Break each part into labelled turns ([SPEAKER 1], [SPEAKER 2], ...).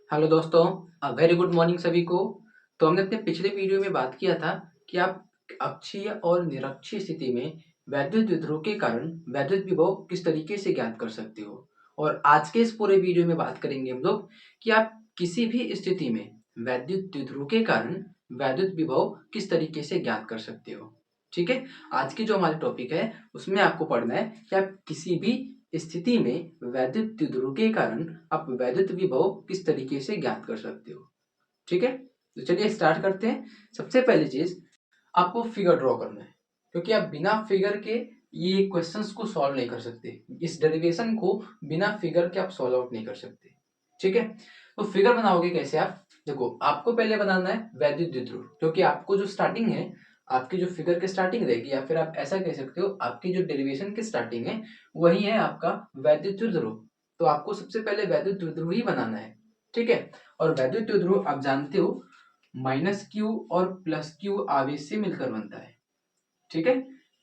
[SPEAKER 1] Hello दोस्तों, very good morning सभी को। तो हमने अपने पिछले वीडियो में बात किया था कि आप अक्षीय और निरक्षीय स्थिति में वैद्युत विद्रोह के कारण वैद्युत विभव किस तरीके से ज्ञात कर सकते हो। और आज के इस पूरे वीडियो में बात करेंगे हम लोग कि आप किसी भी स्थिति में वैद्युत विद्रोह के कारण वैद्युत विभव किस तरीके से ज्ञात कर सकते हो। ठीक है, आज की जो हमारी टॉपिक है उसमें आपको पढ़ना है कि आप किसी भी स्थिति में वैद्युत विद्रोह के कारण आप वैद्युत विभव किस तरीके से ज्ञात कर सकते हो। ठीक है, तो चलिए स्टार्ट करते हैं। सबसे पहली चीज, आपको फिगर ड्रॉ करना है, क्योंकि आप बिना फिगर के ये क्वेश्चंस को सॉल्व नहीं कर सकते। इस डेरिवेशन को बिना फिगर के आप सॉल्व आउट नहीं कर सकते। ठीक है, तो फिगर बनाओगे कैसे आप? देखो, आपको पहले बनाना है वैद्युत विद्रोह, क्योंकि आपको जो स्टार्टिंग है, आपकी जो फिगर की स्टार्टिंग रहेगी, या फिर आप ऐसा कह सकते हो आपकी जो डेरिवेशन की स्टार्टिंग है वही है आपका वैद्युत विद्रोह। तो आपको सबसे पहले वैद्युत विद्रोह ही बनाना है। ठीक है, और वैद्युत विद्रोह आप जानते हो माइनस क्यू और प्लस क्यू आवेश से मिलकर बनता है। ठीक है,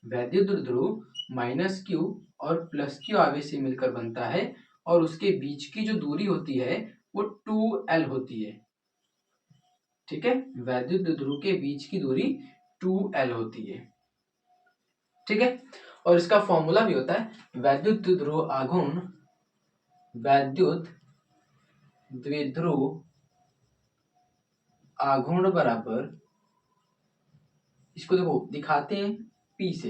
[SPEAKER 1] वैद्युत विद्रोह माइनस क्यू और प्लस क्यू आवेश से मिलकर बनता है, और उसके बीच की जो दूरी होती है वो 2L होती है। ठीक है, वैद्युत विद्रोह के बीच की दूरी 2L होती है। ठीक है, और इसका फॉर्मूला भी होता है वैद्युत विद्रोह आघूर्ण वैद्युत द्विध्रुव आघूर्ण बराबर, इसको देखो दिखाते हैं P से,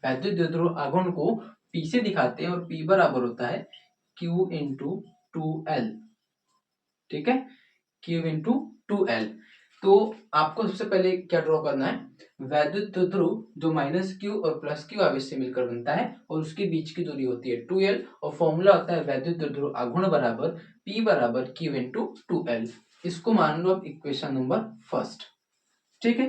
[SPEAKER 1] वैद्युत द्विध्रुव आघूर्ण को P से दिखाते हैं, और P बराबर होता है Q इंटू 2L। ठीक है, Q इंटू 2L। तो आपको सबसे पहले क्या ड्रॉ करना है? वैद्युत द्विध्रुव जो माइनस क्यू और प्लस क्यू आवेश से मिलकर बनता है, और उसके बीच की दूरी होती है 2L, और फॉर्मूला होता है वैद्युत द्विध्रुव आघूर्ण बराबर P बराबर Q इंटू 2L। इसको मान लो आप इक्वेशन नंबर फर्स्ट। ठीक है,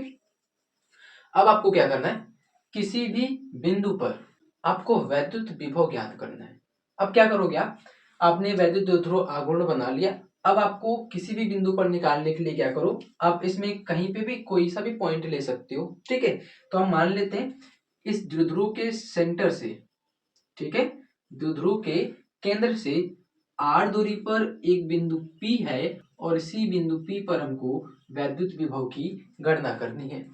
[SPEAKER 1] अब आपको क्या करना है? किसी भी बिंदु पर आपको वैद्युत विभव ज्ञात करना है। अब क्या करोगे आप? आपने वैद्युत द्विध्रुव आघूर्ण बना लिया। अब आपको किसी भी बिंदु पर निकालने के लिए क्या करो, आप इसमें कहीं पे भी कोई सा भी पॉइंट ले सकते हो। ठीक है, तो हम मान लेते हैं इस द्विध्रुव के सेंटर से, ठीक है, द्विध्रुव के केंद्र से r दूरी पर एक बिंदु P है, और इसी बिंदु P पर हमको वैद्युत विभव की गणना करनी है।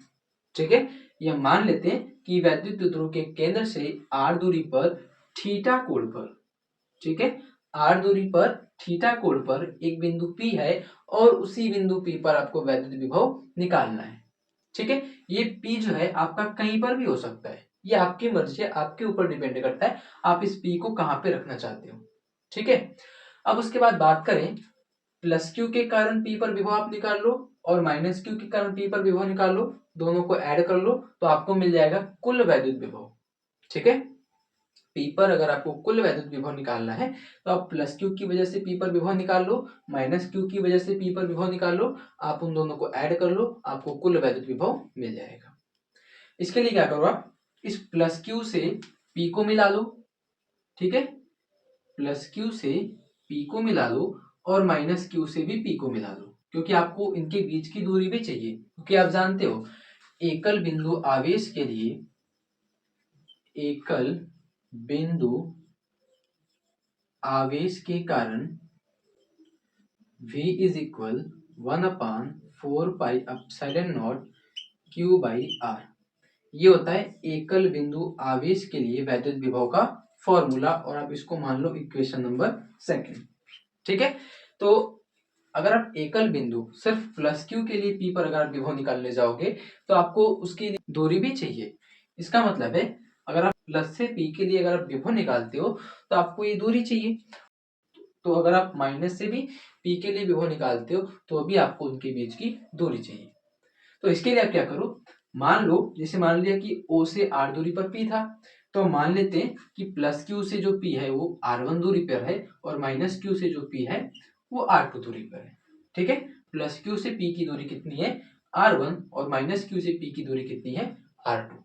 [SPEAKER 1] ठीक है, ये मान लेते हैं कि वैद्युत द्विध्रुव के केंद्र से r दूरी पर थीटा कोण पर, ठीक है, r दूरी पर थीटा कोण पर एक बिंदु P है, और उसी बिंदु P पर आपको वैद्युत विभव निकालना है। ठीक है, ये P जो है आपका कहीं पर भी हो सकता है, ये आपकी मर्जी है, आपके ऊपर डिपेंड करता है आप इस P को कहां पे रखना चाहते हो। ठीक है, अब उसके बाद बात करें, प्लस क्यू के कारण P पर विभव आप निकाल लो, और माइनस क्यू के कारण P पर विभव निकाल लो, दोनों को ऐड कर लो तो आपको मिल जाएगा कुल वैद्युत विभव। ठीक है, P पर अगर आपको कुल वैद्युत विभव निकालना है तो आप प्लस क्यू की वजह से P पर विभव निकाल लो, माइनस क्यू की वजह से P पर विभव निकाल लो, आप उन दोनों को ऐड कर लो, आपको कुल वैद्युत विभव मिल जाएगा। इसके लिए क्या करो आप? इस प्लस क्यू से P को मिला लो। ठीक है, प्लस क्यू से P को मिला लो, और माइनस क्यू से भी P को मिला लो, क्योंकि आपको इनके बीच की दूरी भी चाहिए। क्योंकि आप जानते हो एकल बिंदु आवेश के लिए, एकल बिंदु आवेश के कारण V इज इक्वल 1/4πε0 Q/r। ये होता है एकल बिंदु आवेश के लिए वैद्युत विभव का फॉर्मूला, और आप इसको मान लो इक्वेशन नंबर सेकंड। ठीक है, तो अगर आप एकल बिंदु सिर्फ प्लस क्यू के लिए P पर अगर आप विभव निकालने जाओगे तो आपको उसकी दूरी भी चाहिए। इसका मतलब है अगर आप प्लस से P के लिए अगर आप विभव निकालते हो तो आपको ये दूरी चाहिए। तो अगर आप माइनस से भी P के लिए विभव निकालते हो तो भी आपको उनके बीच की दूरी चाहिए। तो इसके लिए आप क्या करो, मान लो जैसे मान लिया कि O से R दूरी पर P था, तो मान लेते हैं कि प्लस क्यू से जो P है वो R1 दूरी पर है, और माइनस क्यू से जो P है वो R2 दूरी पर है। ठीक है, प्लस क्यू से P की दूरी कितनी है? R1, और माइनस क्यू से P की दूरी कितनी है? R2।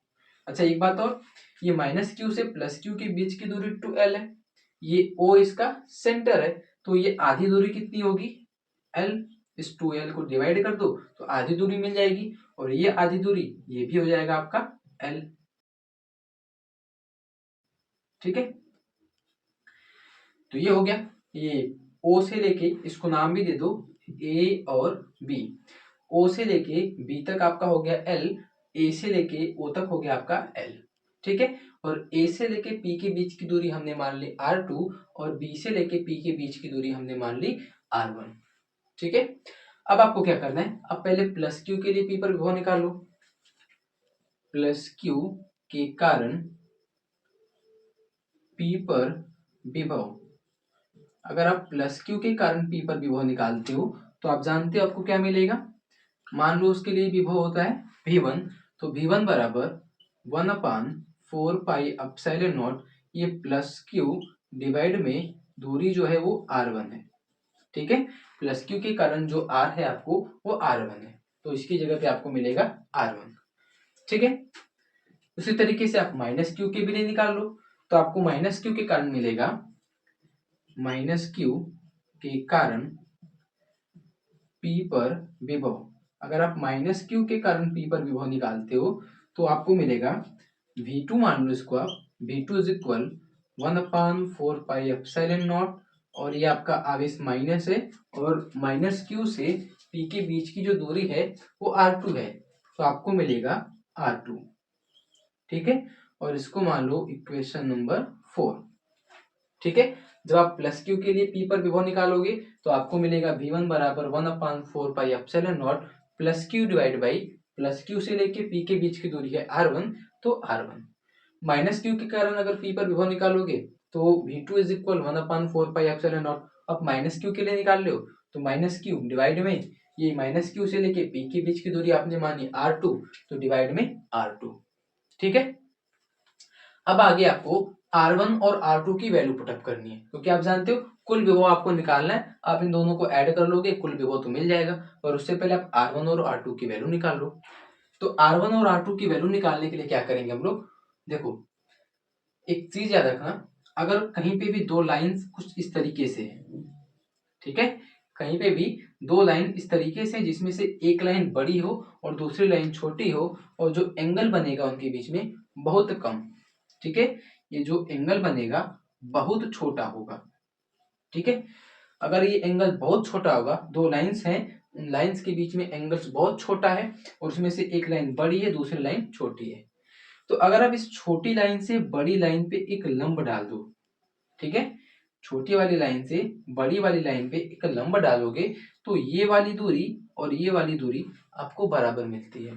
[SPEAKER 1] अच्छा एक बात और, ये माइनस क्यू से प्लस क्यू के बीच की दूरी 2L है, ये O इसका सेंटर है, तो ये आधी दूरी कितनी होगी? L। इस 2L को डिवाइड कर दो तो आधी दूरी मिल जाएगी, और ये आधी दूरी ये भी हो जाएगा आपका L। ठीक है, तो ये हो गया, ये O से लेके इसको नाम भी दे दो ए और बी, ओ से लेके बी तक आपका हो गया एल, ए से लेके ओ तक हो गया आपका एल, ठीक है। और ए से लेके पी के बीच की दूरी हमने मान ली R2 और बी से लेके पी के बीच की दूरी हमने मान ली R1, ठीक है। अब आपको क्या करना है, अब पहले प्लस क्यू के लिए पी पर विभव निकाल लो। प्लस क्यू के कारण पी पर विभव, अगर आप प्लस क्यू के कारण पी पर विभव निकालते हो तो आप जानते हो आपको क्या मिलेगा। मान लो उसके लिए विभव होता है V1, तो V1 बराबर 1/4 पाई एप्सिलॉन नॉट, ये प्लस क्यू डिवाइड में दूरी जो है वो R1 है, ठीक है। प्लस क्यू के कारण जो R है आपको वो R1 है, तो इसकी जगह पे आपको मिलेगा R1, ठीक है। उसी तरीके से आप माइनस क्यू के भी लिए निकाल लो, तो आपको माइनस क्यू के कारण मिलेगा माइनस क्यू के कारण P पर विभव। अगर आप माइनस क्यू के कारण P पर विभव निकालते हो तो आपको मिलेगा V2, मान लो इसको आप, V2 is equal 1/4 pi epsilon not, और ये आपका आवेश माइनस है, और माइनस क्यू से P के बीच की जो दूरी है वो R2 है, तो आपको मिलेगा R2, ठीक है। और इसको मान लो इक्वेशन नंबर 4, ठीक है। जब आप प्लस क्यू के लिए पी पर विभव निकालोगे तो आपको मिलेगा V1 बराबर 1/4 पाई epsilon not plus Q divide by, plus Q से लेके पी के बीच की दूरी है R1, तो R1। माइनस क्यू के कारण अगर पी पर विभव निकालोगे तो V2 is equal 1/4 pi epsilon not, अब माइनस क्यू के लिए निकाल लो तो माइनस क्यू डिवाइड में, ये माइनस क्यू से लेके पी के बीच की दूरी आपने मानी R2, तो डिवाइड में R2, ठीक है। अब आगे आपको R1 और R2 की वैल्यू पुटअप करनी है, क्योंकि आप जानते हो कुल विभव आपको निकालना है, आप इन दोनों को ऐड कर लोगे कुल विभव तो मिल जाएगा, और उससे पहले आप R1 और R2 की वैल्यू निकाल लो। तो R1 और R2 की वैल्यू निकालने के लिए क्या करेंगे हम लोग, देखो एक चीज याद रखना, अगर कहीं पे भी दो लाइंस कुछ इस तरीके से है, ठीक है, कहीं पे भी दो लाइन इस तरीके से जिसमें से एक लाइन बड़ी हो और दूसरी लाइन छोटी हो, और जो एंगल बनेगा उनके बीच में बहुत कम, ठीक है, ये जो एंगल बनेगा बहुत छोटा होगा, ठीक है। अगर ये एंगल बहुत छोटा होगा, दो लाइंस हैं, उन लाइंस के बीच में एंगल्स बहुत छोटा है और उसमें से एक लाइन बड़ी है दूसरी लाइन छोटी है, तो अगर आप इस छोटी लाइन से बड़ी लाइन पे एक लंब डाल दो, ठीक है, छोटी वाली लाइन से बड़ी वाली लाइन पे एक लंब डालोगे तो ये वाली दूरी और ये वाली दूरी आपको बराबर मिलती है,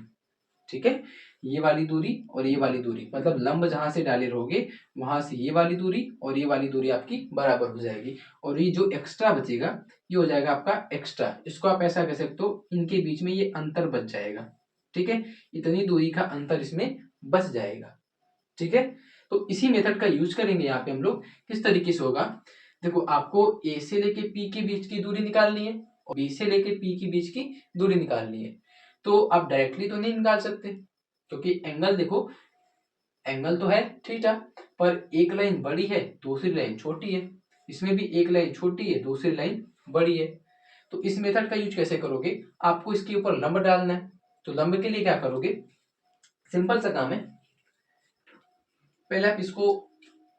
[SPEAKER 1] ठीक है। ये वाली दूरी और ये वाली दूरी, मतलब लंब जहां से डाले रहोगे वहां से ये वाली दूरी और ये वाली दूरी आपकी बराबर हो जाएगी, और ये जो एक्स्ट्रा बचेगा ये हो जाएगा आपका एक्स्ट्रा, इसको आप ऐसा कह सकते हो इनके बीच में ये अंतर बच जाएगा, ठीक है, इतनी दूरी का अंतर इसमें बच जाएगा, ठीक है। तो इसी मेथड का यूज करेंगे यहाँ पे हम लोग। किस तरीके से होगा, देखो आपको ए से लेके पी के बीच की दूरी निकालनी है और बी से लेके पी के बीच की दूरी निकालनी है, तो आप डायरेक्टली तो नहीं निकाल सकते, क्योंकि एंगल देखो, एंगल तो है थीटा, पर एक लाइन बड़ी है दूसरी लाइन छोटी है, इसमें भी एक लाइन छोटी है दूसरी लाइन बड़ी है, तो इस मेथड का यूज कैसे करोगे, आपको इसके ऊपर लंब डालना है, तो लंब के लिए क्या करोगे, सिंपल सा काम है, पहले आप इसको,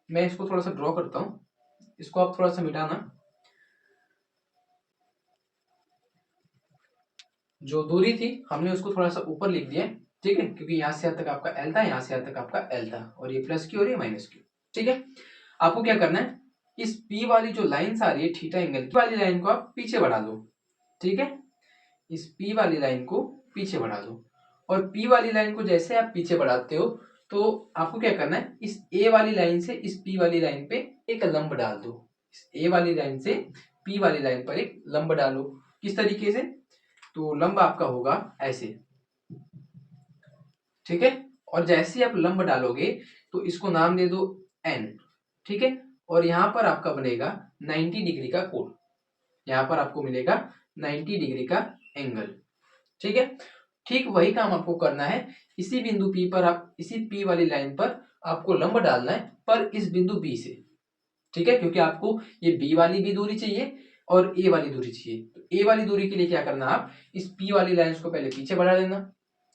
[SPEAKER 1] मैं इसको थोड़ा सा ड्रॉ करता हूं, इसको आप थोड़ा सा मिटाना, जो दूरी थी हमने उसको थोड़ा सा ऊपर लिख दिया, ठीक है, क्योंकि यहां से यहां तक आपका एल था, यहां से यहां तक आपका एल था, और ये प्लस क्यू और ये माइनस क्यू, ठीक है। आपको क्या करना है, इस पी वाली जो लाइन आ रही है थीटा एंगल की वाली लाइन को आप पीछे बढ़ा दो, ठीक है, इस पी वाली लाइन को पीछे बढ़ा दो, और पी वाली लाइन को जैसे आप पीछे बढ़ाते हो तो आपको क्या करना है, इस ए वाली लाइन से इस पी वाली लाइन पे एक लंब डाल दो, इस ए वाली लाइन से पी वाली लाइन पर एक लंब डालो, किस तरीके से, तो लंब आपका होगा ऐसे, ठीक है, और जैसे आप लंब डालोगे तो इसको नाम दे दो एन, ठीक है, और यहां पर आपका बनेगा 90 डिग्री का कोण, यहां पर आपको मिलेगा 90 डिग्री का एंगल, ठीक है। ठीक वही काम आपको करना है, इसी बिंदु P पर आप, इसी P वाली लाइन पर आपको लंब डालना है, पर इस बिंदु B से, ठीक है, क्योंकि आपको ये B वाली भी दूरी चाहिए और A वाली दूरी चाहिए, तो A वाली दूरी के लिए क्या करना, आप इस P वाली लाइन को पहले पीछे बढ़ा लेना,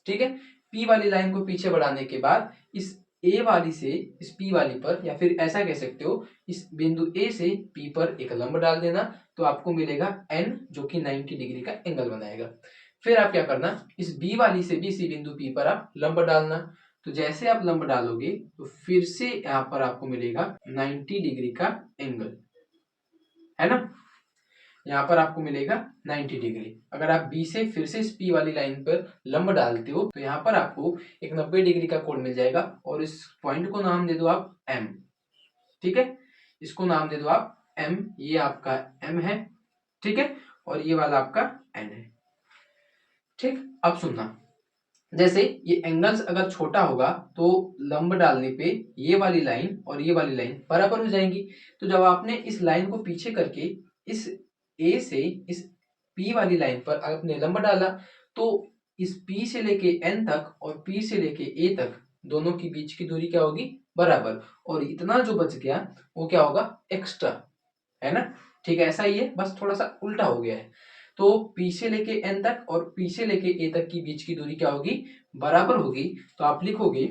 [SPEAKER 1] ठीक है, P वाली लाइन को पीछे बढ़ाने के बाद इस ए वाली से इस पी वाली पर, या फिर ऐसा कह सकते हो इस बिंदु ए से पी पर एक लंब डाल देना, तो आपको मिलेगा एन, जो कि 90 डिग्री का एंगल बनाएगा। फिर आप क्या करना, इस बी वाली से भी इसी बिंदु पी पर आप लंब डालना। तो जैसे आप लंब डालोगे तो फिर से यहाँ पर आपको मिलेगा 90 डिग्री का एंगल, है ना। यहाँ पर आपको मिलेगा 90 डिग्री। अगर आप बी से फिर से इस पी वाली लाइन पर लंब डालते हो तो यहाँ पर आपको एक 90 डिग्री का कोण मिल जाएगा, और इस पॉइंट को नाम दे दो आप एम। ठीक है, इसको नाम दे दो आप एम, ये आपका एम है, ठीक है, और ये वाला आपका एन है। ठीक, अब सुनना, जैसे ये एंगल्स अगर छोटा होगा तो लंब डालने पे ये वाली लाइन और ये वाली लाइन बराबर हो जाएंगी। तो जब आपने इस लाइन को पीछे करके इस ए से इस पी वाली लाइन पर आपने लंब डाला, तो इस पी से लेके एन तक और पी से लेके ए तक दोनों के बीच की दूरी क्या होगी, बराबर। और इतना जो बच गया वो क्या होगा, एक्स्ट्रा, है ना। ठीक है, ऐसा ही है, बस थोड़ा सा उल्टा हो गया है। तो पी से लेके एन तक और पी से लेके ए तक की बीच की दूरी क्या होगी, बराबर होगी। तो आप लिखोगे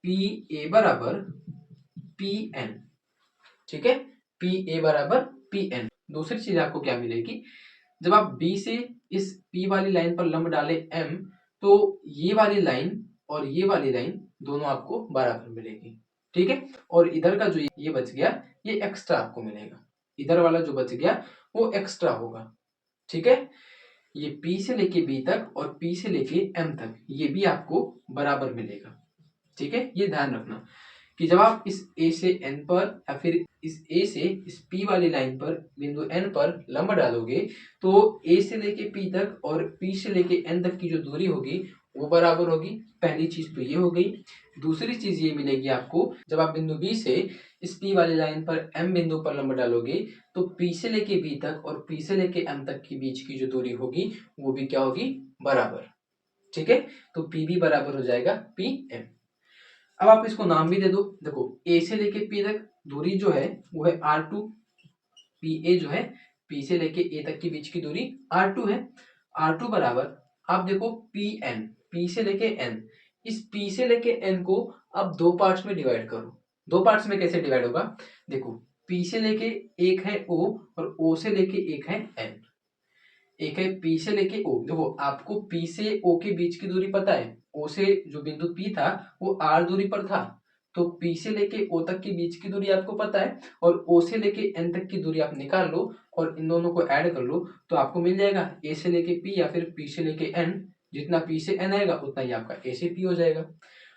[SPEAKER 1] पी ए बराबर पी एन। ठीक है, पी ए बराबर पी एन। दूसरी चीज आपको क्या मिलेगी, जब आप बी से इस पी वाली लाइन पर लंब डाले एम, तो ये वाली लाइन और ये वाली लाइन दोनों आपको बराबर मिलेगी। ठीक है, और इधर का जो ये बच गया ये एक्स्ट्रा आपको मिलेगा, इधर वाला जो बच गया वो एक्स्ट्रा होगा। ठीक है, ये P से लेके B तक और P से लेके M तक ये भी आपको बराबर मिलेगा। ठीक है, ये ध्यान रखना कि जब आप इस A से N पर या फिर इस A से इस P वाली लाइन पर बिंदु N पर लंब डालोगे, तो A से लेके P तक और P से लेके N तक की जो दूरी होगी वो बराबर होगी। पहली चीज तो ये हो गई। दूसरी चीज ये मिलेगी आपको, जब आप बिंदु B से इस P वाली लाइन पर M बिंदु पर लंब डालोगे, तो P से लेके B तक और P से लेके M तक की बीच की जो दूरी होगी वो भी क्या होगी, बराबर। ठीक है, तो P भी बराबर हो जाएगा PM। अब आप इसको नाम भी दे दो। देखो, A से लेके P तक दूरी जो है वो है R2, PA जो है P से लेके A तक की बीच की दूरी R2 है। R2 बराबर, आप देखो PN, P से लेके N, इस P से लेके N को आप दो पार्ट्स में डिवाइड करो। दो पार्ट्स में कैसे डिवाइड होगा, देखो P से लेके एक है O और O से लेके एक है N। एक है P से लेके O, देखो आपको P से O के बीच की दूरी पता है, O से जो बिंदु P था वो R दूरी पर था, तो P से लेके O तक के बीच की दूरी आपको पता है, और O से लेके N तक की दूरी आप निकाल लो और इन दोनों को ऐड कर लो, तो आपको मिल जाएगा A से लेके P या फिर P से लेके N। जितना P से N आएगा उतना ही आपका A से P हो जाएगा।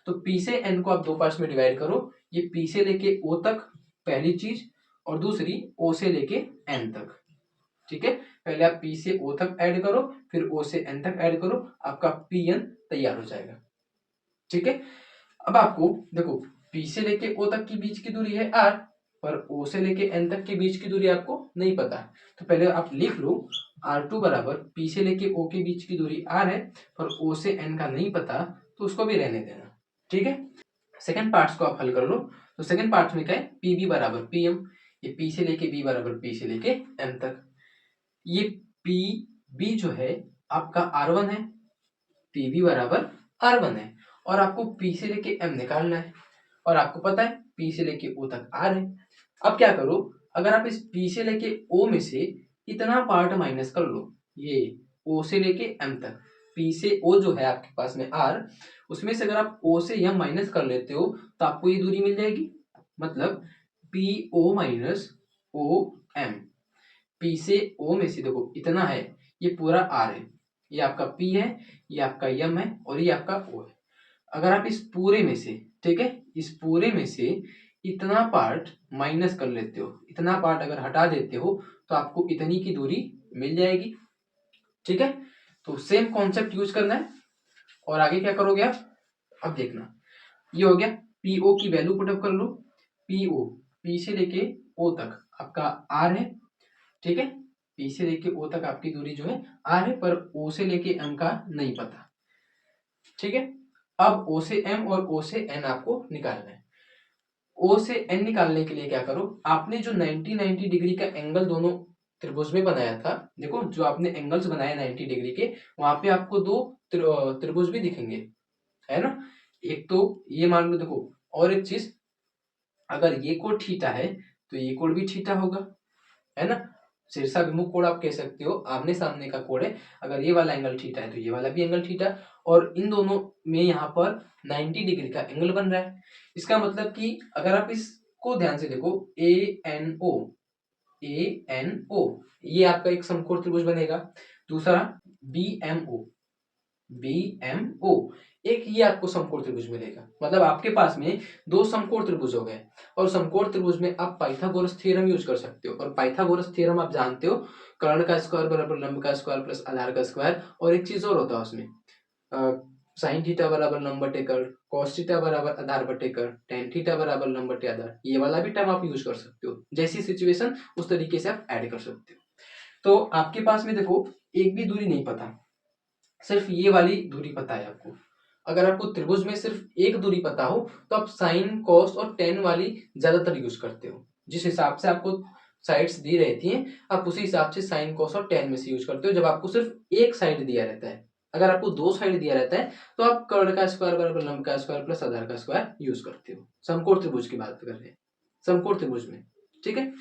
[SPEAKER 1] तो P से N को आप दो पार्ट्स में डिवाइड करो, ये P से लेके O तक पहली चीज, और दूसरी O से लेके N तक। ठीक है, पहले आप P से O तक ऐड करो, फिर O से N तक ऐड करो, आपका PN तैयार हो जाएगा। ठीक है, अब आपको देखो P से लेके O तक की बीच की दूरी है R, पर O से लेके N तक के बीच की दूरी आपको नहीं पता है, तो पहले आप लिख लो R2 बराबर P से लेके O के बीच की दूरी R है, पर O से N का नहीं पता, तो उसको भी रहने देना। ठीक है, सेकंड पार्ट्स को आप हल कर लो। तो सेकंड पार्ट में क्या है, PB बराबर PM, ये P से लेके B बराबर P से लेके M तक। ये PB जो है आपका R1 है, PB बराबर R1 है, और आपको P से लेके M निकालना है, और आपको पता है P से लेके O तक R है। अब क्या करो, अगर आप इस P से लेके O में से इतना पार्ट माइनस कर लो, ये O से लेके M तक, P से O जो है आपके पास में R, उसमें से अगर आप O से M माइनस कर लेते हो तो आपको ये दूरी मिल जाएगी। मतलब PO माइनस OM, P से O में से देखो इतना है, ये पूरा R है, ये आपका P है, ये आपका M है, और ये आपका O है। अगर आप इस पूरे में से, ठीक है, इस पूरे में से इतना पार्ट माइनस कर लेते हो, इतना पार्ट अगर हटा देते हो, तो आपको इतनी की दूरी मिल जाएगी। ठीक है, तो सेम कॉन्सेप्ट यूज करना है। और आगे क्या करोगे आप, अब देखना, ये हो गया, PO की वैल्यू पुटअप कर लो। PO, P से लेके O तक आपका R है। ठीक है, P से लेके O तक आपकी दूरी जो है R है, पर O से लेके M का नहीं पता। ठीक है, अब O से M और O से N आपको निकालना है। O से N निकालने के लिए क्या करो, आपने जो 90 डिग्री का एंगल दोनों त्रिभुज में बनाया था, देखो जो आपने एंगल्स बनाए 90 डिग्री के, वहां पे आपको दो त्रिभुज भी दिखेंगे, है ना। एक तो ये मान लो देखो, और एक चीज, अगर ये कोण थीटा है तो ये कोण भी थीटा होगा, है ना। शीर्षाभिमुख कोण आप कह सकते हो, आमने सामने का कोण है, अगर ये वाला एंगल थीटा है तो ये वाला भी एंगल थीटा, और इन दोनों में यहाँ पर 90 डिग्री का एंगल बन रहा है। इसका मतलब कि अगर आप इसको ध्यान से देखो, ए एन ओ, ये आपका एक समकोण त्रिभुज बनेगा। दूसरा बी एम ओ, एक ये आपको समकोण त्रिभुज मिलेगा। मतलब आपके पास में दो समकोण त्रिभुज हो गए, और समकोण त्रिभुज में आप पाइथागोरस थ्योरम यूज कर सकते हो। और पाइथागोरस थ्योरम आप जानते हो, कर्ण का स्क्वायर बराबर लंब का स्क्वायर प्लस आधार का स्क्वायर, और एक चीज और होता है उसमें, साइन थीटा बराबर लंब बटे कर्ण, कॉस थीटा बराबर आधार बटे कर्ण, टेन थीटा बराबर लंब बटे आधार, ये वाला भी टर्म आप यूज कर सकते हो। जैसी सिचुएशन उस तरीके से आप ऐड कर सकते हो। तो आपके पास में देखो एक भी दूरी नहीं पता, सिर्फ ये वाली दूरी पता है आपको। अगर आपको त्रिभुज में सिर्फ एक दूरी पता हो तो आप साइन कॉस और टेन वाली ज्यादातर यूज करते हो। जिस हिसाब से आपको साइड्स दी रहती हैं आप उसी हिसाब से साइन कॉस और टेन में से यूज करते हो, जब आपको सिर्फ एक साइड दिया रहता है। अगर आपको दो साइड दिया रहता है तो आप कर्ण का स्क्वायर बराबर लंब का स्क्वायर प्लस आधार का स्क्वायर यूज करते हो। समकोण त्रिभुज की बात कर रहे हैं, समकोण त्रिभुज में, ठीक है।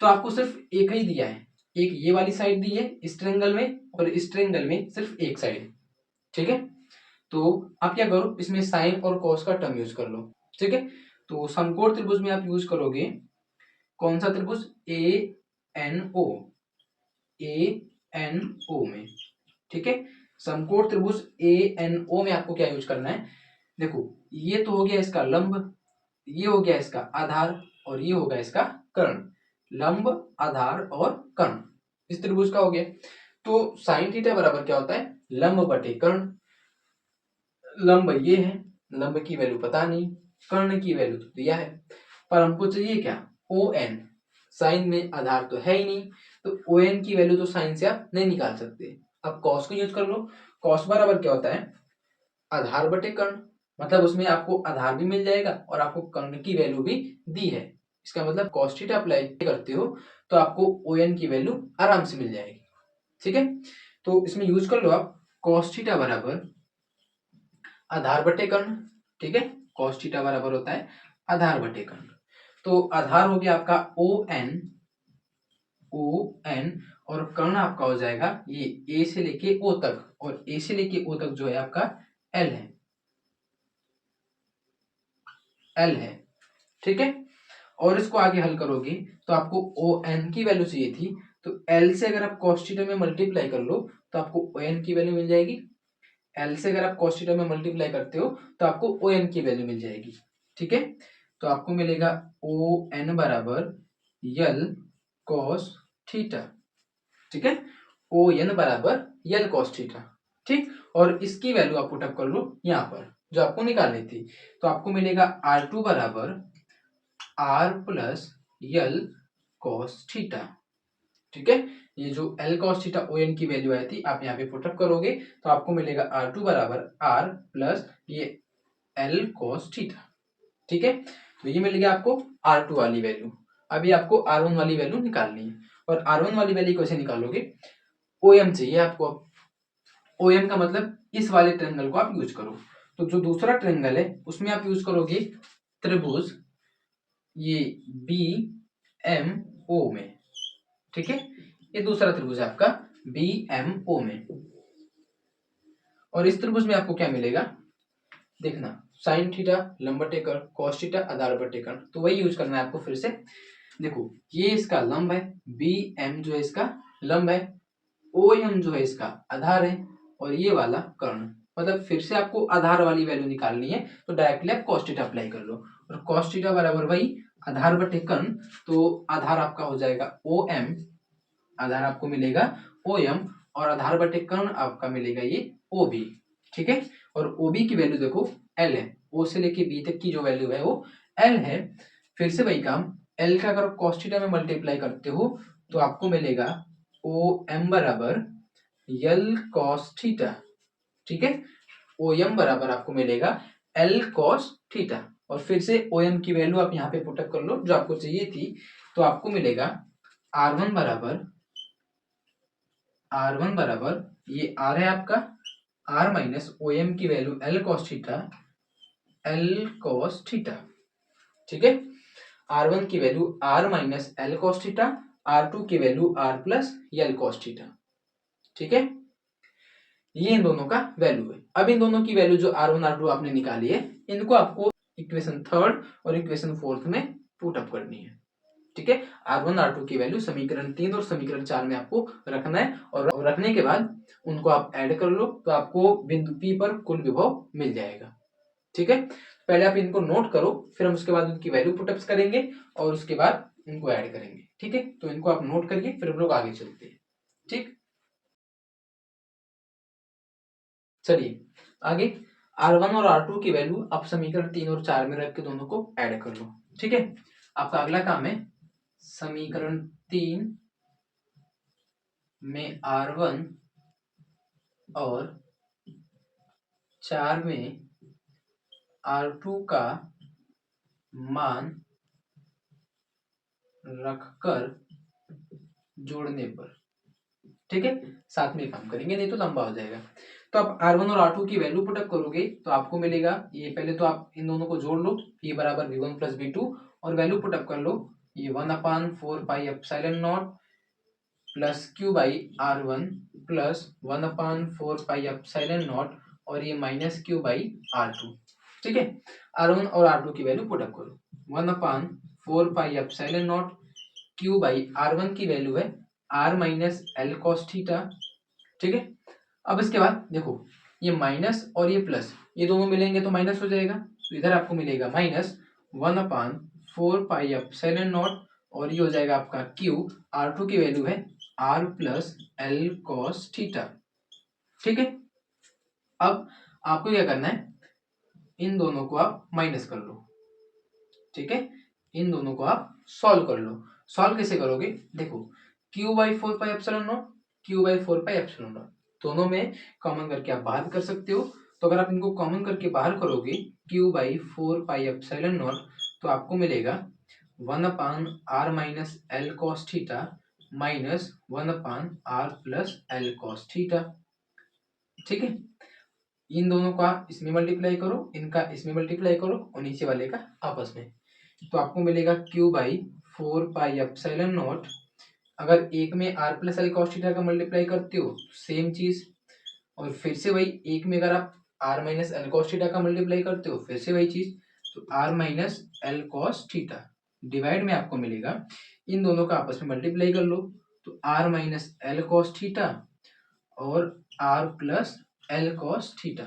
[SPEAKER 1] तो आपको सिर्फ एक ही दिया है, एक ये वाली साइड दी है इस ट्रायंगल में, और इस ट्रायंगल में सिर्फ एक साइड, ठीक है। तो आप क्या करो, इसमें साइन और कॉस का टर्म यूज कर लो, ठीक है। तो समकोण त्रिभुज में आप यूज करोगे कौन सा त्रिभुज, ए एन ओ में, ठीक है। समकोण त्रिभुज ए एन ओ में आपको क्या यूज करना है, देखो ये तो हो गया इसका लंब, ये हो गया इसका आधार, और ये होगा इसका कर्ण। लंब, आधार और कर्ण इस त्रिभुज का हो गया। तो साइन थीटा बराबर क्या होता है, लंब बटे कर्ण। लंब ये है, लंब की वैल्यू पता नहीं, कर्ण की वैल्यू तो दिया है, पर हमको चाहिए क्या, ओ एन। साइन में आधार तो है ही नहीं, तो ओ एन की वैल्यू तो साइन से आप नहीं निकाल सकते। अब कॉस को यूज कर लो। कॉस बराबर क्या होता है, आधार बटे कर्ण, मतलब उसमें आपको आधार भी मिल जाएगा और आपको कर्ण की वैल्यू भी दी है। इसका मतलब कॉस थीटा अप्लाई करते हो तो आपको ओ एन की वैल्यू आराम से मिल जाएगी, ठीक है। तो इसमें यूज कर लो आप कॉस थीटा बराबर आधार बटे कर्ण, ठीक है। कॉस थीटा बराबर होता है आधार बटे कर्ण। तो आधार हो गया आपका ओ एन, और कर्ण आपका हो जाएगा ये ए से लेके ओ तक, और ए से लेके ओ तक जो है आपका एल है, ठीक है। और इसको आगे हल करोगे तो आपको ओ एन की वैल्यू चाहिए थी, तो एल से अगर आप कॉस थीटा में मल्टीप्लाई कर लो तो आपको ओ एन की वैल्यू मिल जाएगी। एल से अगर आप कॉस थीटा में मल्टीप्लाई करते हो तो आपको ओ एन की वैल्यू मिल जाएगी, ठीक है। तो आपको मिलेगा ओ एन बराबर यल कॉस थीटा, ठीक है। ओ एन बराबर यल कॉस थीटा, ठीक। और इसकी वैल्यू आप पुटअप कर लो यहाँ पर जो आपको निकालनी थी। तो आपको मिलेगा R2 बराबर r plus l cos theta, ठीक है। ये जो l cos theta O N की वैल्यू आई थी आप यहाँ पे पुटअप करोगे तो आपको मिलेगा R2 बराबर आर प्लस ये एल कॉस थीटा, ठीक है। तो ये मिल गया आपको R2 वाली वैल्यू। अभी आपको R1 वाली वैल्यू निकालनी है, और R1 वाली वैल्यू कैसे निकालोगे, OM चाहिए आपको। OM का मतलब इस वाले ट्रायंगल को आप यूज करो। तो जो दूसरा ट्रायंगल है उसमें आप यूज करोगे त्रिभुज ये BMO में, ठीक है। ये दूसरा त्रिभुज है आपका BMO में, और इस त्रिभुज में आपको क्या मिलेगा, देखना साइन थीटा लंब बटे कर्ण, कॉस थीटा आधार बटे कर्ण, तो वही यूज करना है आपको फिर से। देखो ये इसका लंब है, BM जो है इसका लंब है, OM जो है इसका आधार है, और ये वाला कर्ण। मतलब फिर से आपको आधार वाली वैल्यू निकालनी है तो डायरेक्टली आप कॉस थीटा अप्लाई कर लो, और कॉस थीटा बराबर वही आधार बटे कर्ण। तो आधार आपका हो जाएगा OM, आधार आपको मिलेगा OM, और आधार बटे कर्ण आपका मिलेगा ये OB, ठीक है। और OB की वैल्यू देखो L है, O से लेके B तक की जो वैल्यू है वो L है। फिर से वही काम, L का अगर कॉस थीटा में मल्टीप्लाई करते हो तो आपको मिलेगा OM बराबर यल कॉस थीटा, ठीक है। OM बराबर आपको मिलेगा L कॉस थीटा, और फिर से OM की वैल्यू आप यहाँ पे पुटअप कर लो जो आपको चाहिए थी। तो आपको मिलेगा R1 बराबर ये R है आपका, R माइनस OM की value L cos theta, L cos theta. ठीक है, R1 की value R minus L cos theta, R2 की value R plus L cos theta. ठीक है, ये इन दोनों का वैल्यू है। अब इन दोनों की वैल्यू जो R1 R2 आपने निकाली है, इनको आपको इक्वेशन थर्ड और इक्वेशन फोर्थ में पुट अप करनी है। ठीक है, R1 R2 की वैल्यू समीकरण 3 और समीकरण 4 में आपको रखना है, और रखने के बाद उनको आप ऐड कर लो तो आपको बिंदु P पर कुल विभव मिल जाएगा। ठीक है, पहले आप इनको नोट करो, फिर हम उसके बाद उनकी वैल्यू पुटअप्स करेंगे और उसके बाद इनको ऐड करेंगे। ठीक है, तो इनको आप नोट करिए, फिर हम लोग आगे चलते हैं। ठीक, चलिए आगे R1 और R2 की वैल्यू आप समीकरण 3 और 4 में रख के दोनों को ऐड कर लो। ठीक है, आपका अगला काम है समीकरण 3 में R1 और 4 में R2 का मान रखकर जोड़ने पर। ठीक है, साथ में काम करेंगे, नहीं तो लंबा हो जाएगा। तो आप R1 और R2 की वैल्यू पुटअप करोगे तो आपको मिलेगा, ये पहले तो आप इन दोनों को जोड़ लो, P बराबर V1 प्लस V2, और वैल्यू पुटअप कर लो, ये 1/4 पाई epsilon not plus Q by R1 plus 1/4 pi epsilon not, और ये माइनस Q बाई R2। ठीक है, R1 और R2 की वैल्यू पुटअप करो, 1/4 पाई epsilon not, Q by R1 की वैल्यू है R minus L cos theta. ठीक है, अब इसके बाद देखो, ये माइनस और ये प्लस, ये दोनों मिलेंगे तो माइनस हो जाएगा, तो इधर आपको मिलेगा माइनस 1/4 पाई एप्सिलॉन नॉट, और ये हो जाएगा आपका Q, R2 की वैल्यू है R plus L cos theta. ठीक है, अब आपको क्या करना है, इन दोनों को आप माइनस कर लो। ठीक है, इन दोनों को आप सॉल्व कर लो। सॉल्व कैसे करोगे, देखो Q by 4 pi epsilon not, Q by 4 pi epsilon not, दोनों में कॉमन करके आप बाहर कर सकते हो। तो अगर आप इनको कॉमन करके बाहर करोगे Q by 4 pi epsilon naught, तो आपको मिलेगा 1/r minus L cos theta minus 1/r plus L cos theta. ठीक है, इन दोनों का इसमें मल्टीप्लाई करो, इनका इसमें मल्टीप्लाई करो, और नीचे वाले का आपस में, तो आपको मिलेगा Q by 4 pi epsilon not, अगर एक में r plus L cos theta का मल्टीप्लाई करते हो सेम चीज, और फिर से वही एक में अगर आप r minus L cos theta का मल्टीप्लाई करते हो फिर से वही चीज, तो r minus L cos theta divide में आपको मिलेगा, इन दोनों का आपस में मल्टीप्लाई कर लो, तो r minus L cos theta और r plus L cos theta.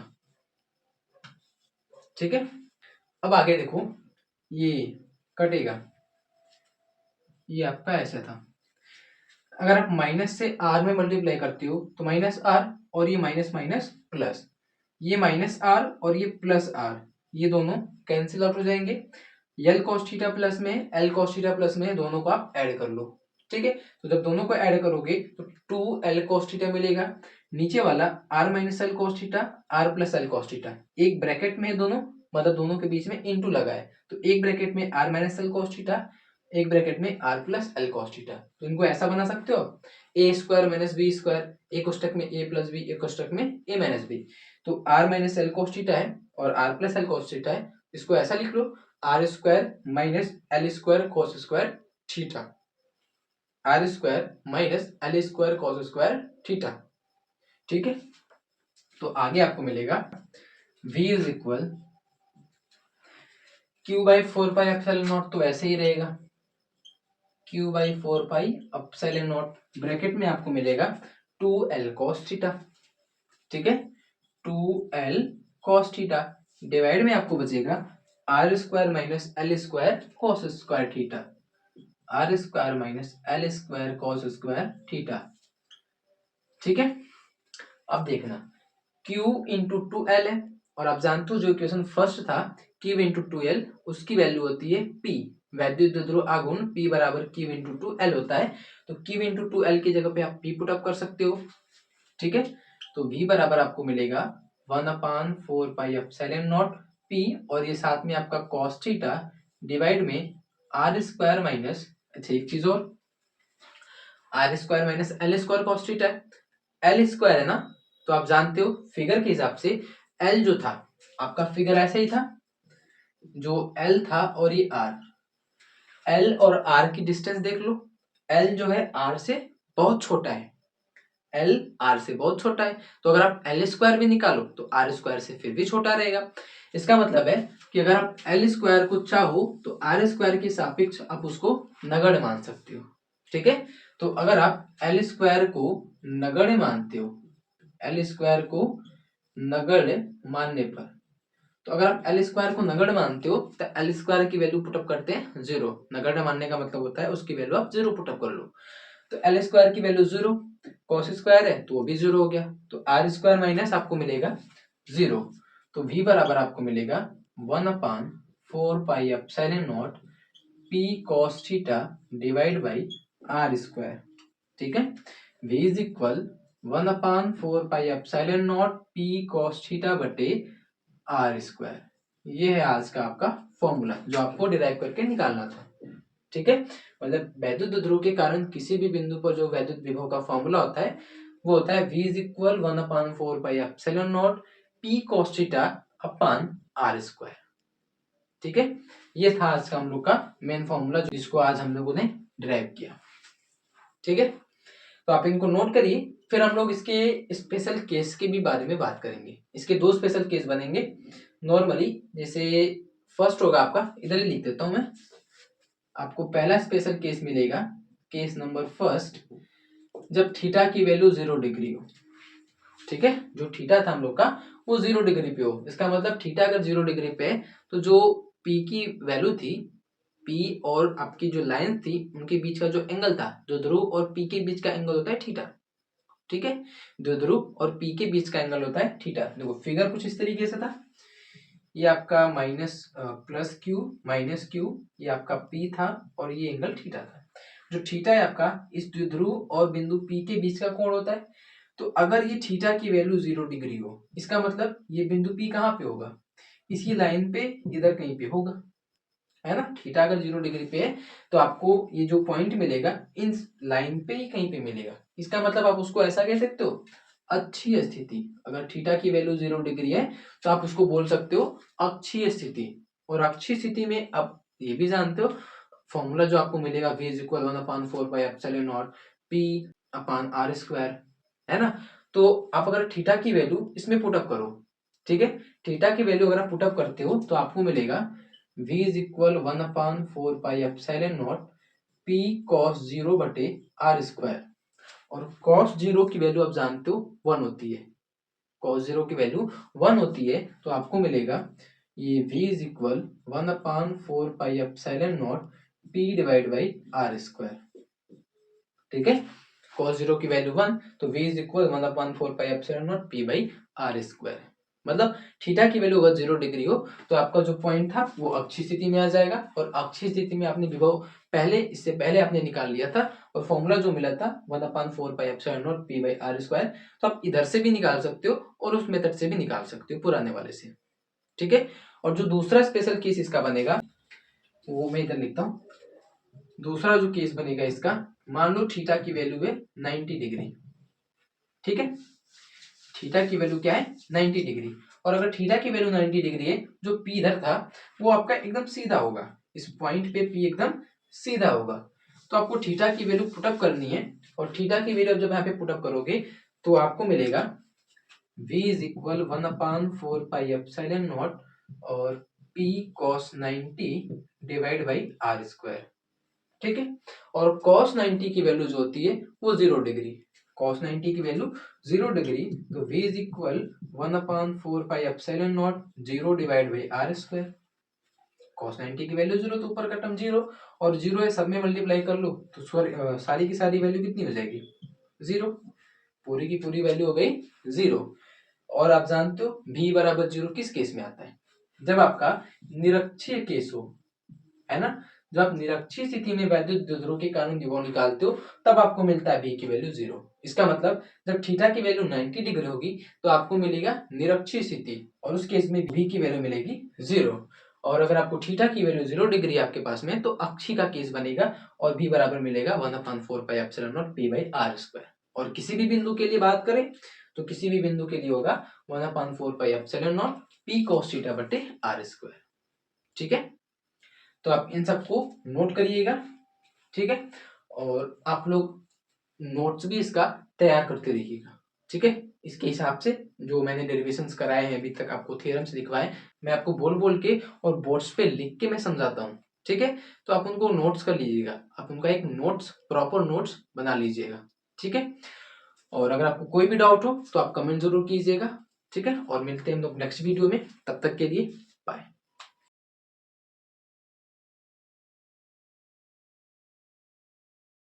[SPEAKER 1] ठीक है, अब आगे देखो, ये कटेगा, ये आपका ऐसा था, अगर आप माइनस से r में मल्टीप्लाई करते हो तो माइनस r, और ये माइनस माइनस प्लस, ये माइनस r और ये प्लस r, ये दोनों कैंसिल आउट हो जाएंगे, एल कॉस थीटा प्लस में एल कॉस थीटा प्लस में दोनों को आप ऐड कर लो। ठीक है, तो जब दोनों को ऐड करोगे तो 2l cos थीटा मिलेगा, नीचे वाला r minus L cos theta r plus L cos theta, एक ब्रैकेट में दोनों, मतलब दोनों के बीच में इनटू लगा है, तो एक ब्रैकेट में r minus L cos theta, एक ब्रैकेट में r plus L cos theta. तो इनको ऐसा बना सकते हो, a square minus b square, एक कोष्टक में a प्लस बी, एक कोष्टक में a माइनस बी, तो r minus L cos theta है और r plus L cos theta है, इसको ऐसा लिख लो, R square minus L square cos square theta, are square minus L square cos square theta. ठीक है, तो आगे आपको मिलेगा v is equal Q by 4 pi epsilon naught, तो ऐसे ही रहेगा q by 4 pi epsilon naught, bracket में आपको मिलेगा 2l cos थीटा। ठीक है, 2l cos थीटा डिवाइड में आपको बचेगा r square minus L square cos square theta, are square minus L square cos square theta. ठीक है, अब देखना Q इंटू 2L है, और आप जानते हो जो इक्वेशन फर्स्ट था Q इंटू 2L, उसकी वैल्यू होती है P, वैद्युत द्विध्रुव आघूर्ण P बराबर Q इंटू 2L होता है, तो Q इंटू 2L की जगह पे आप P पुट अप कर सकते हो। ठीक है, तो V बराबर आपको मिलेगा 1/4 पाई एप्सिलॉन नॉट P, और ये साथ में आपका cos थीटा डिवाइड में आर स्क्वायर माइनस, अच्छा एक चीज और, r square minus L square cos theta, l square है ना, तो आप जानते हो फिगर के हिसाब से एल जो था आपका फिगर ऐसे ही था, जो L था और ये R, L और R की डिस्टेंस देख लो। L जो है R से बहुत छोटा है, L R से बहुत छोटा है, तो अगर आप L स्क्वायर भी निकालो तो R स्क्वायर से फिर भी छोटा रहेगा। इसका मतलब है कि अगर आप L स्क्वायर को चाहो तो R स्क्वायर के सापेक्ष आप उसको नगण्य मान सकते हो। ठीक है, तो अगर आप L स्क्वायर को नगण्य मानते हो, L स्क्वायर को नगण्य मानने पर, तो अगर आप L स्क्वायर को नगण्य मानते हो तो L स्क्वायर की वैल्यू पुटअप करते हैं 0। नगण्य मानने का मतलब होता है उसकी वैल्यू आप 0 पुटअप कर लो। तो L स्क्वायर की वैल्यू 0, कॉस स्क्वायर है तो वो भी 0 हो गया, तो R स्क्वायर माइनस आपको मिलेगा 0। तो V बराबर आपको मिलेगा 1/4 पाई epsilon not P cos theta divide by R square. ठीक है, V is equal 1/4 pi epsilon not P cos theta बटे R स्क्वायर। ये है आज का आपका फॉर्मूला जो आपको डिराइव करके निकालना था। ठीक है, मतलब वैद्युत ध्रुव के कारण किसी भी बिंदु पर जो वैद्युत विभव का फॉर्मूला होता है वो होता है V is equal 1/4 pi epsilon not P cos theta upon R square. ठीक है, ये था आज का हम लोग का मेन फॉर्मूला जिसको आज हम लोगों ने डिराइव किया। ठीक है, तो आप इनको नोट करिए, फिर हम लोग इसके स्पेशल केस के भी बारे में बात करेंगे। इसके दो स्पेशल केस बनेंगे नॉर्मली। जैसे फर्स्ट होगा आपका, इधर ही लिख देता हूं मैं, आपको पहला स्पेशल केस मिलेगा, केस नंबर फर्स्ट, जब थीटा की वैल्यू 0 डिग्री हो। ठीक है, जो थीटा था हम लोग का वो 0 डिग्री पे हो। इसका मतलब थीटा अगर 0 डिग्री पे है तो जो पी की वैल्यू थी, पी और आपकी जो लाइन थी उनके बीच का जो एंगल था, जो ध्रुव और पी के बीच का एंगल होता है थीटा। ठीक है, जो ध्रुव और पी के बीच का एंगल होता है थीटा। देखो फिगर कुछ इस तरीके से था, ये आपका minus plus Q minus Q, ये आपका पी था और ये एंगल थीटा था। जो थीटा है आपका इस ध्रुव और बिंदु पी के बीच का कोण होता है। तो अगर ये थीटा की वैल्यू 0 डिग्री हो, इसका मतलब ये बिंदु पी कहाँ पे होगा, इसी लाइन पे इधर कहीं पे होगा, है ना। थीटा अगर 0 डिग्री पे है तो आपको ये जो पॉइंट मिलेगा इन लाइन पे ही कहीं पे मिलेगा। इसका मतलब आप उसको ऐसा कह सकते हो, अक्षीय स्थिति। अगर थीटा की वैल्यू 0 डिग्री है तो आप उसको बोल सकते हो अक्षीय स्थिति। और अक्षीय स्थिति में आप ये भी जानते हो फॉर्मूला जो आपको मिलेगा v is equal 1/4 pi epsilon not p upon r square, है ना। तो आप अगर थीटा की वैल्यू इसमें पुटअप करो, ठीक है, थीटा की वैल्यू अगर आप पुटअप करते हो तो आपको मिलेगा v is equal 1/4 pi epsilon not p cos 0 बटे r स्क्वायर। और cos 0 की वैल्यू आप जानते हो 1 होती है, cos 0 की वैल्यू 1 होती है, तो आपको मिलेगा ये v is equal 1/4 pi epsilon not p divide by r square. ठीक है, cos 0 की वैल्यू 1, तो v is equal 1/4 pi epsilon not p by r square. मतलब थीटा की वैल्यू अगर 0 डिग्री हो तो आपका जो पॉइंट था वो अक्षीय स्थिति में आ जाएगा। और अक्षीय स्थिति में आपने विभव पहले, इससे पहले आपने निकाल लिया था और फॉर्मूला जो मिला था 1/4 पाई epsilon not p by r square, तो आप इधर से भी निकाल सकते हो और उस मेथड से भी निकाल सकते हो, पुराने वाले से। ठीक है, और जो दूसरा स्पेशल केस इसका बनेगा वो मैं इधर लिखता हूँ। दूसरा जो केस बनेगा इसका, मान लो थीटा की वैल्यू है 90 डिग्री। ठीक है, थीटा की वैल्यू क्या है 90 डिग्री। और अगर थीटा की वैल्यू 90 डिग्री है, जो पी इधर था वो आपका एकदम सीधा होगा, इस पॉइंट पे पी एकदम सीधा होगा। तो आपको थीटा की वैल्यू पुटअप करनी है, और थीटा की वैल्यू जब यहाँ पे पुटअप करोगे तो आपको मिलेगा v is equal 1/4 pi epsilon not और p cos 90 divide by r square. ठीक है, और cos 90 की वैल्यू जो होती है वो 0 डिग्री, cos 90 की वैल्यू 0 डिग्री, तो v is equal 1/4 pi epsilon not 0 divide by r square. cos 90 की वैल्यू 0 तो ऊपर का टर्म 0, और 0 है सब में मल्टीप्लाई कर लो तो सारी की सारी वैल्यू कितनी हो जाएगी 0, पूरी की पूरी वैल्यू हो गई 0। और आप जानते हो v बराबर 0 किस केस में आता है, जब आपका निरक्षीय केस हो, है ना। जब आप निरक्षीय स्थिति में वैद्युत द्विध्रुव के कारण विभव निकालते हो तब आपको मिलता है v की वैल्यू 0। इसका मतलब जब थीटा की वैल्यू 90 डिग्री होगी तो आपको मिलेगा निरक्षीय स्थिति, और उस केस में v की वैल्यू मिलेगी 0। और अगर आपको थीटा की वैल्यू 0 डिग्री आपके पास में तो अक्षी का केस बनेगा, और v बराबर मिलेगा 1/4 पाई epsilon not p by r square. और किसी भी बिंदु के लिए बात करें तो किसी भी बिंदु के लिए होगा 1/4 पाई epsilon not p cos theta बटे r स्क्वायर। ठीक है, तो आप इन सबको नोट करिएगा, ठीक है, और आप लोग नोट्स भी इसका तैयार करते रहिएगा, ठीक है। इसके हिसाब से जो मैंने डेरिवेशंस कराए हैं अभी तक, आपको थ्योरम्स दिखवाए, मैं आपको बोल बोल के और बोर्ड्स पे लिख के मैं समझाता हूँ, ठीक है। तो आप उनको नोट्स कर लीजिएगा, आप उनका एक नोट्स, प्रॉपर नोट्स बना लीजिएगा, ठीक है। और अगर आपको कोई भी डाउट हो तो आप कमेंट जरूर कीजिएगा, ठीक है। और मिलते हैं हम लोग नेक्स्ट वीडियो में, तब तक के लिए बाय।